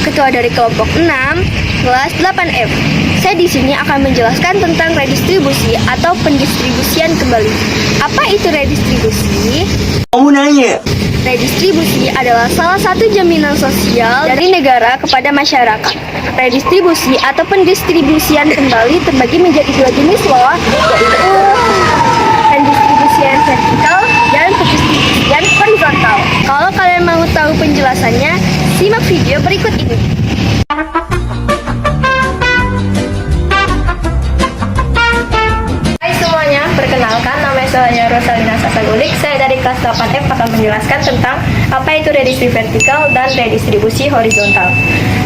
Ketua dari kelompok 6, kelas 8F. Saya di sini akan menjelaskan tentang redistribusi atau pendistribusian kembali. Apa itu redistribusi? Kamu nanya. Redistribusi adalah salah satu jaminan sosial dari negara kepada masyarakat. Redistribusi atau pendistribusian kembali terbagi menjadi dua jenis loh, yaitu pendistribusian vertikal dan pendistribusian horizontal. Kalau kalian mau tahu penjelasannya, simak video berikut ini. Hai semuanya, perkenalkan nama saya Rosalina Sasagulik. Saya dari kelas 8F akan menjelaskan tentang apa itu redistribusi vertikal dan redistribusi horizontal.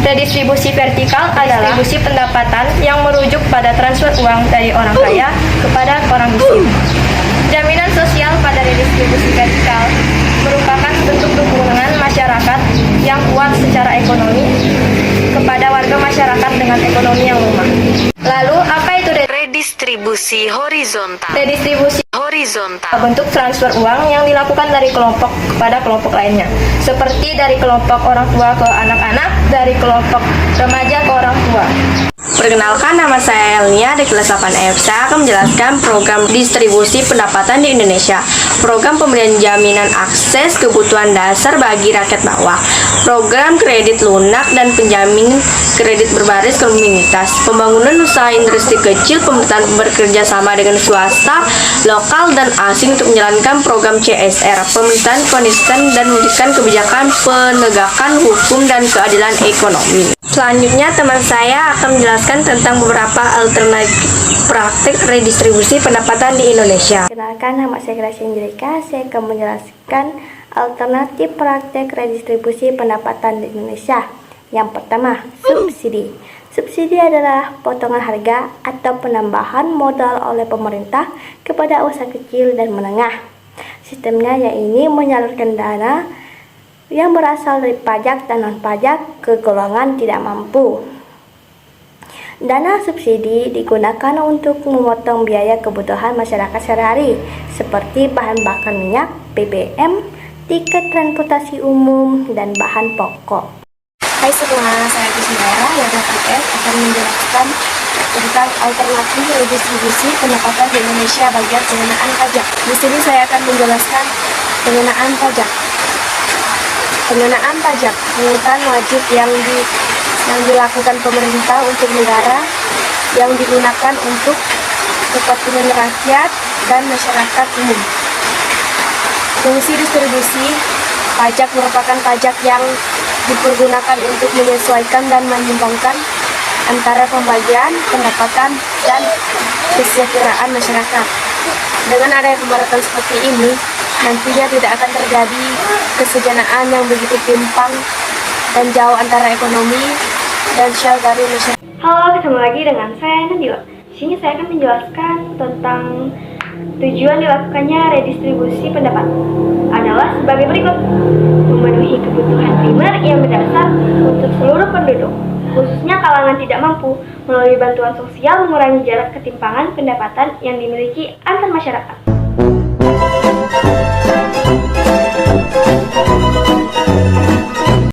Redistribusi vertikal adalah distribusi pendapatan yang merujuk pada transfer uang dari orang kaya kepada orang miskin. Jaminan sosial pada redistribusi vertikal merupakan bentuk dukungan masyarakat yang kuat secara ekonomi kepada warga masyarakat dengan ekonomi yang lemah. Lalu, apa itu redistribusi horizontal? redistribusi Horizontal bentuk transfer uang yang dilakukan dari kelompok kepada kelompok lainnya, seperti dari kelompok orang tua ke anak-anak, dari kelompok remaja ke orang tua. Perkenalkan, nama saya Elnia di kelas 8F. Saya akan menjelaskan program distribusi pendapatan di Indonesia. Program pemberian jaminan akses kebutuhan dasar bagi rakyat bawah. Program kredit lunak dan penjamin kredit berbasis komunitas. Pembangunan usaha industri kecil, pemerintahan bekerja sama dengan swasta, lokal dan asing untuk menjalankan program CSR. Pemerintahan konsisten dan mewujudkan kebijakan penegakan hukum dan keadilan ekonomi. Selanjutnya, teman saya akan menjelaskan tentang beberapa alternatif praktik redistribusi pendapatan di Indonesia. Kenalkan, nama saya Gracia Angelika. Saya akan menjelaskan alternatif praktek redistribusi pendapatan di Indonesia. Yang pertama, subsidi. Subsidi adalah potongan harga atau penambahan modal oleh pemerintah kepada usaha kecil dan menengah. Sistemnya yaitu menyalurkan dana yang berasal dari pajak dan non-pajak ke golongan tidak mampu. Dana subsidi digunakan untuk memotong biaya kebutuhan masyarakat sehari-hari seperti bahan bakar minyak, BBM, tiket transportasi umum, dan bahan pokok. Hai semua, saya Kusmera yang akan menjelaskan tentang alternatif redistribusi pendapatan di Indonesia bagian pengenaan pajak. Di sini saya akan menjelaskan pengenaan pajak. Pengenaan pajak, pungutan wajib yang dilakukan pemerintah untuk negara yang digunakan untuk kepentingan rakyat dan masyarakat umum. Fungsi distribusi pajak merupakan pajak yang dipergunakan untuk menyesuaikan dan menyimbangkan antara pembagian, pendapatan, dan kesejahteraan masyarakat. Dengan adanya pembatasan seperti ini, nantinya tidak akan terjadi kesejahteraan yang begitu timpang dan jauh antara ekonomi dan sosial dari masyarakat. Halo, ketemu lagi dengan saya Nadila. Di sini saya akan menjelaskan tentang tujuan dilakukannya redistribusi pendapat adalah sebagai berikut: memenuhi kebutuhan primer yang mendasar untuk seluruh penduduk, khususnya kalangan tidak mampu, melalui bantuan sosial mengurangi jarak ketimpangan pendapatan yang dimiliki antar masyarakat.